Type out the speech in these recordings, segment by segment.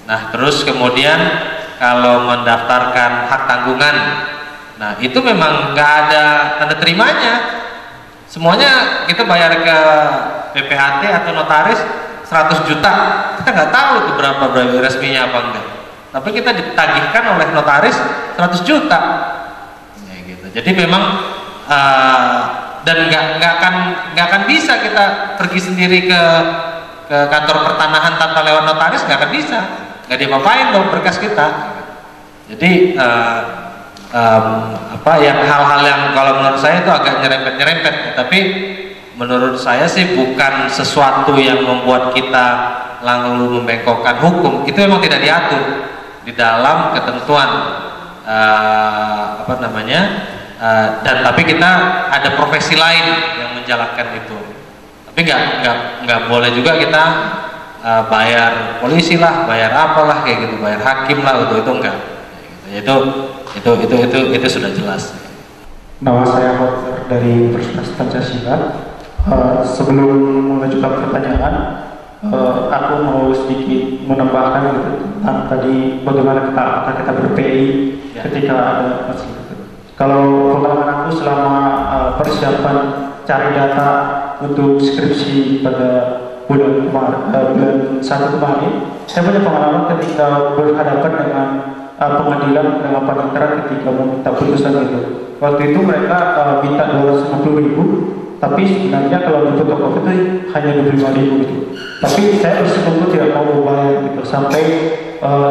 Nah, terus kemudian kalau mendaftarkan hak tanggungan, nah itu memang nggak ada tanda terimanya. Semuanya kita bayar ke PPAT atau notaris 100 juta. Kita nggak tahu itu berapa resminya apa enggak. Tapi kita ditagihkan oleh notaris 100 juta. Ya, gitu. Jadi memang dan nggak akan bisa kita pergi sendiri ke kantor pertanahan tanpa lewat notaris, nggak akan bisa. Nggak diapa-apain dong berkas kita. Jadi apa yang hal-hal yang kalau menurut saya itu agak nyerempet, tapi menurut saya sih bukan sesuatu yang membuat kita lalu membengkokkan hukum. Itu memang tidak diatur di dalam ketentuan apa namanya, dan tapi kita ada profesi lain yang menjalankan itu. Tapi nggak boleh juga kita bayar polisi lah, bayar apalah kayak gitu, bayar hakim lah, itu enggak. Itu sudah jelas. Nama saya Hofer dari Universitas Pancasila. Sebelum mengajukan pertanyaan, aku mau sedikit menambahkan gitu, tentang tadi bagaimana kita ber-PI ketika ada masalah. Kalau pengalaman aku selama persiapan cari data untuk skripsi pada bulan 1 kemarin, saya punya pengalaman ketika berhadapan dengan pengadilan dengan panitera ketika meminta putusan itu. Waktu itu mereka minta 250.000, tapi sebenarnya kalau di fotokopi itu hanya 25.000 gitu. Tapi saya bersekutu tidak mau bayar gitu, sampai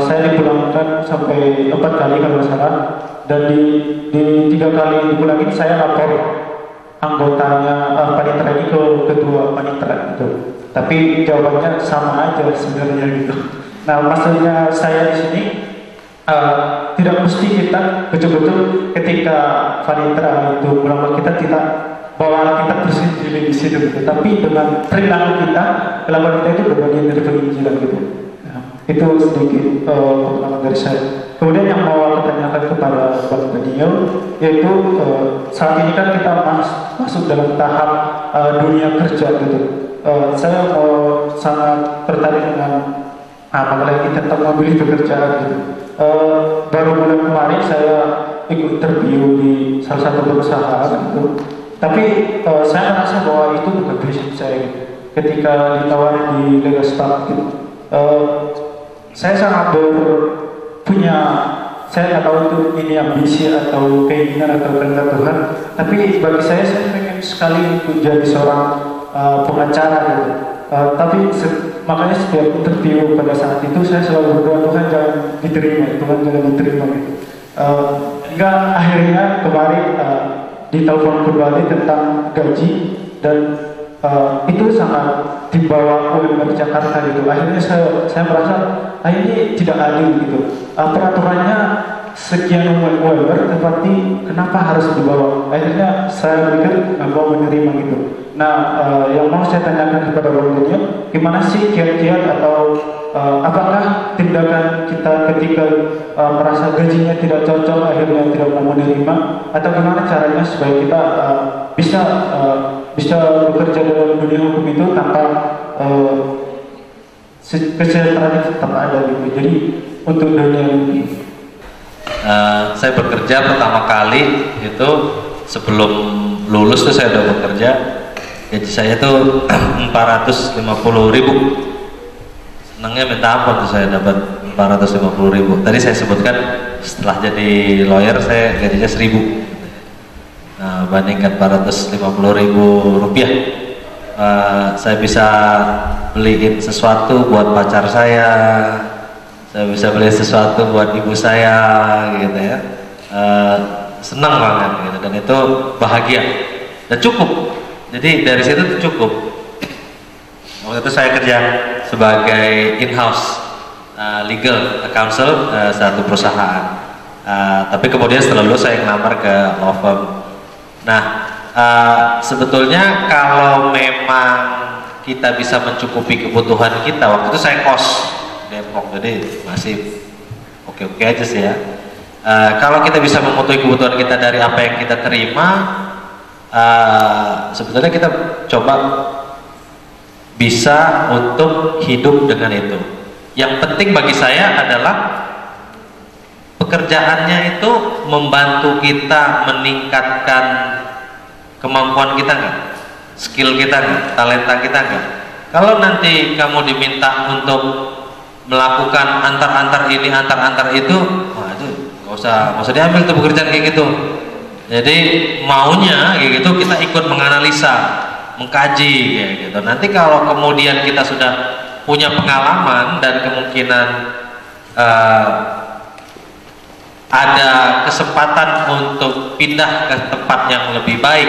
saya dipulangkan sampai 4 kali kalau nggak salah, dan di 3 kali dipulangin saya lapor anggotanya panitera ini ke ketua panitera gitu. Tapi jawabannya sama aja sebenarnya gitu. Nah, maksudnya saya di sini tidak mesti kita betul-betul ketika panitera itu melamar kita tidak bawa kita bersendiri di situ gitu. Tapi dengan perilaku kita, pelaku kita itu berbagian dari perizinan gitu. Nah, itu sedikit pengalaman dari saya. Kemudian yang mau aku tanyakan kepada Bang Daniel, yaitu saat ini kan kita masuk dalam tahap dunia kerja gitu. Saya mau sangat tertarik dengan apalagi tentang memilih pekerjaan gitu. Baru bulan kemarin saya ikut interview di salah satu perusahaan gitu. Tapi saya merasa bahwa itu bukan passion saya gitu. Ketika ditawarin di Legastar gitu, saya sangat punya, saya nggak tahu itu ini ambisi atau keinginan atau kehendak Tuhan. Tapi bagi saya pengen sekali untuk jadi seorang pengacara gitu. Tapi makanya setiap interview pada saat itu saya selalu berdoa, Tuhan jangan diterima, Tuhan jangan diterima gitu. Hingga akhirnya kemarin ditelepon kembali tentang gaji, dan itu sangat dibawa UMR Jakarta gitu. Akhirnya saya merasa ini tidak adil gitu. Peraturannya sekian UMR, tetapi kenapa harus dibawa? Akhirnya saya pikir nggak mau menerima gitu. Nah, yang mau saya tanyakan kepada Bang Daniel, gimana sih kiat-kiat atau apakah tindakan kita ketika merasa gajinya tidak cocok akhirnya tidak mau menerima, atau gimana caranya supaya kita bisa bekerja dalam dunia hukum itu tanpa kesejahteraan tetap ada gitu. Jadi untuk dunia ini saya bekerja pertama kali itu sebelum lulus tuh saya udah bekerja. Gaji saya tuh 450.000. Senangnya minta ampun tuh saya dapat 450.000. Tadi saya sebutkan setelah jadi lawyer saya gajinya 1.000. Nah, bandingkan 450.000 rupiah, saya bisa beliin sesuatu buat pacar saya bisa beli sesuatu buat ibu saya gitu ya. Senang banget gitu, dan itu bahagia dan cukup. Jadi dari situ cukup. Waktu itu saya kerja sebagai in-house legal counsel satu perusahaan. Tapi kemudian setelah lulus saya ngelamar ke law firm. Nah, sebetulnya kalau memang kita bisa mencukupi kebutuhan kita, waktu itu saya kos Depok, jadi masih oke-oke aja sih ya. Kalau kita bisa memenuhi kebutuhan kita dari apa yang kita terima, sebetulnya kita coba bisa untuk hidup dengan itu. Yang penting bagi saya adalah pekerjaannya itu membantu kita meningkatkan kemampuan kita nggak, skill kita nggak, talenta kita nggak. Kalau nanti kamu diminta untuk melakukan antar-antar ini, antar-antar itu, wah itu nggak usah diambil tuh pekerjaan kayak gitu. Jadi maunya kayak gitu kita ikut menganalisa, mengkaji kayak gitu. Nanti kalau kemudian kita sudah punya pengalaman dan kemungkinan ada kesempatan untuk pindah ke tempat yang lebih baik,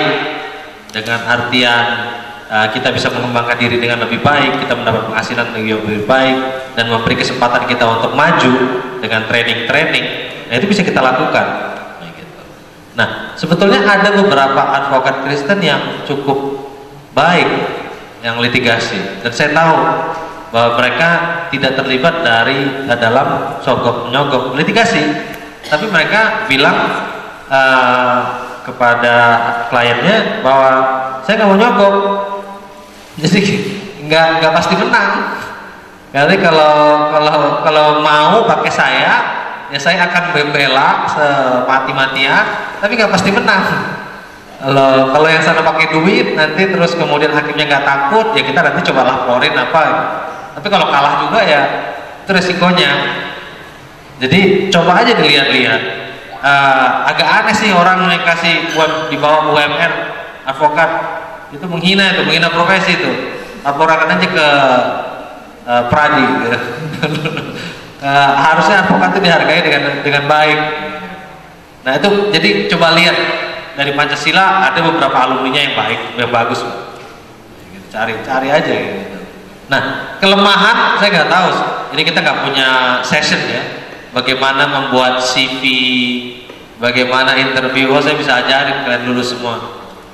dengan artian kita bisa mengembangkan diri dengan lebih baik, kita mendapat penghasilan yang lebih baik, dan memberi kesempatan kita untuk maju dengan training-training, nah itu bisa kita lakukan. Nah, sebetulnya ada beberapa advokat Kristen yang cukup baik yang litigasi, dan saya tahu bahwa mereka tidak terlibat dalam sogok menyogok litigasi. Tapi mereka bilang kepada kliennya bahwa saya nggak mau nyogok, jadi nggak pasti menang. Jadi kalau mau pakai saya, ya saya akan membela semati-matian, tapi nggak pasti menang. Kalau yang sana pakai duit, nanti terus kemudian hakimnya nggak takut, ya kita nanti coba laporin apa. Tapi kalau kalah juga ya itu resikonya. Jadi coba aja dilihat-lihat. Agak aneh sih orang yang kasih di bawah UMR advokat itu menghina profesi itu. Laporkan aja ke Pradi. Harusnya advokat itu dihargai dengan baik. Nah itu jadi coba lihat dari Pancasila ada beberapa alumninya yang baik, yang bagus. Cari aja gitu. Nah kelemahan saya nggak tahu. Ini kita nggak punya session ya. Bagaimana membuat CV, bagaimana interview, saya bisa ajarin kalian dulu semua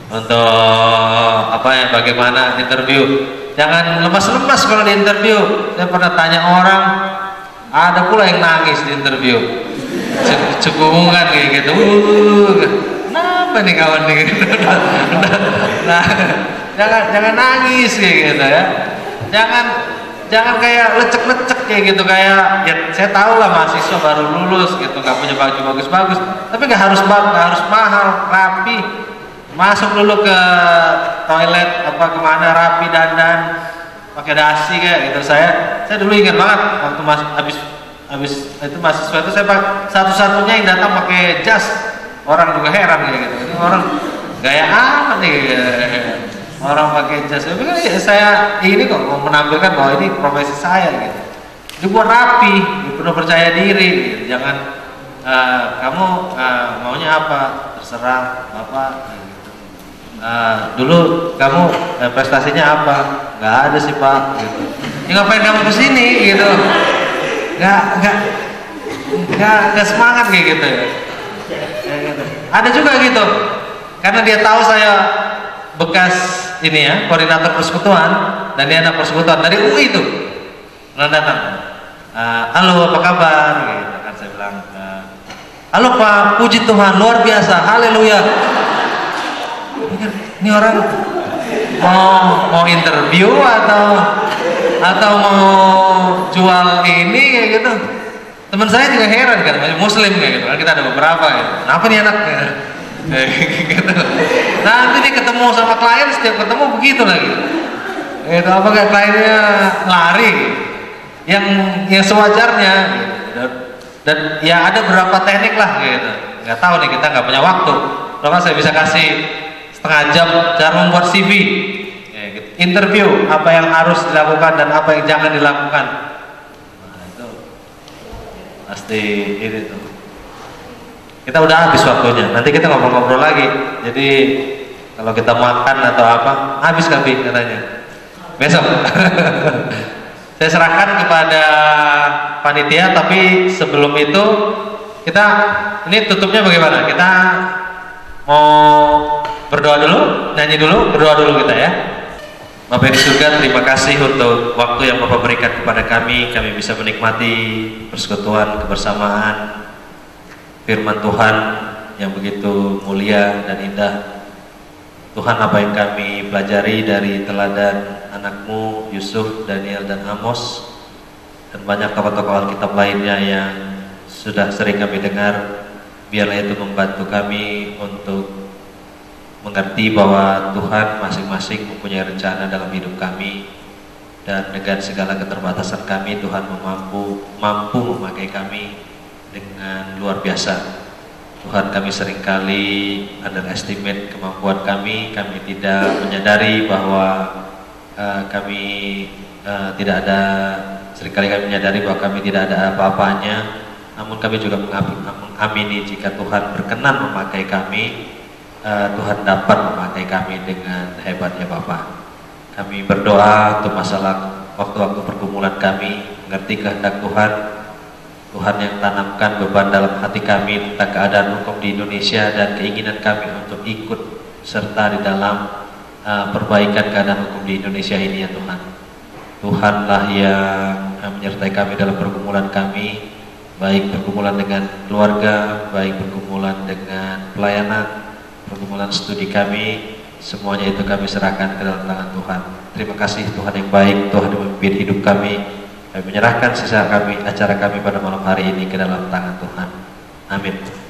untuk bagaimana interview. Jangan lemas-lemas kalau di interview. Saya pernah tanya orang, ada pula yang nangis di interview, cekungan kayak gitu. Kenapa nih kawan nih? Nah, jangan nangis kayak gitu ya. Jangan kayak lecek-lecek kayak gitu, kayak ya saya tahu lah mahasiswa baru lulus gitu, nggak punya baju bagus-bagus, tapi nggak harus mahal, rapi, masuk dulu ke toilet kemana rapi, dandan, pakai dasi kayak gitu. Saya dulu ingat banget waktu habis itu mahasiswa itu saya satu-satunya yang datang pakai jas, orang juga heran kayak gitu, ini orang gaya apa nih? Orang pakai jas, saya ini kok mau menampilkan bahwa ini profesi saya gitu. Dibuat rapi, penuh percaya diri. Gitu. Jangan kamu maunya apa, terserah bapak. Gitu. Dulu kamu prestasinya apa? Nggak ada sih pak. Gitu. Ya, ngapain kamu kesini gitu? Nggak semangat kayak gitu ya. Gitu. Ada juga gitu, karena dia tahu saya bekas ini ya, koordinator persekutuan, dan dia anak persekutuan dari UI itu. Datang, halo apa kabar? Gitu kan saya bilang, halo Pak, puji Tuhan luar biasa, haleluya. Ini orang mau interview atau mau jual ini kayak gitu. Teman saya juga heran kan, Muslim kayak gitu kan, kita ada beberapa gitu. Kenapa nih anaknya? Gitu. Nanti dia ketemu sama klien, setiap ketemu begitu lagi. Itu kayak kliennya lari, yang sewajarnya. Gitu. Dan ya ada beberapa teknik lah gitu. Nggak tahu nih, kita nggak punya waktu. Kalau saya bisa kasih setengah jam cara membuat CV, gitu. Interview apa yang harus dilakukan dan apa yang jangan dilakukan. Nah, itu pasti ini tuh. Kita udah habis waktunya, nanti kita ngobrol-ngobrol lagi. Jadi kalau kita makan atau apa, habis kami katanya. Besok saya serahkan kepada panitia, tapi sebelum itu kita ini tutupnya bagaimana? Kita mau berdoa dulu, nyanyi dulu, berdoa dulu kita ya. Bapak di surga, terima kasih untuk waktu yang Bapak berikan kepada kami bisa menikmati persekutuan, kebersamaan, firman Tuhan yang begitu mulia dan indah. Tuhan, apa yang kami pelajari dari teladan anakmu Yusuf, Daniel, dan Amos, dan banyak tokoh-tokoh Alkitab lainnya yang sudah sering kami dengar. Biarlah itu membantu kami untuk mengerti bahwa Tuhan masing-masing mempunyai rencana dalam hidup kami, dan dengan segala keterbatasan kami, Tuhan mampu memakai kami dengan luar biasa. Tuhan, kami seringkali underestimate kemampuan kami tidak menyadari bahwa kami tidak ada, seringkali kami menyadari bahwa kami tidak ada apa-apanya, namun kami juga mengamini jika Tuhan berkenan memakai kami, Tuhan dapat memakai kami dengan hebatnya Bapa. Kami berdoa untuk masalah waktu-waktu pergumulan kami, mengerti kehendak Tuhan, Tuhan yang tanamkan beban dalam hati kami tentang keadaan hukum di Indonesia dan keinginan kami untuk ikut serta di dalam perbaikan keadaan hukum di Indonesia ini ya Tuhan. Tuhanlah yang menyertai kami dalam pergumulan kami, baik pergumulan dengan keluarga, baik pergumulan dengan pelayanan, pergumulan studi kami, semuanya itu kami serahkan ke dalam tangan Tuhan. Terima kasih Tuhan yang baik, Tuhan yang memimpin hidup kami. Kami menyerahkan sisa acara kami pada malam hari ini ke dalam tangan Tuhan. Amin.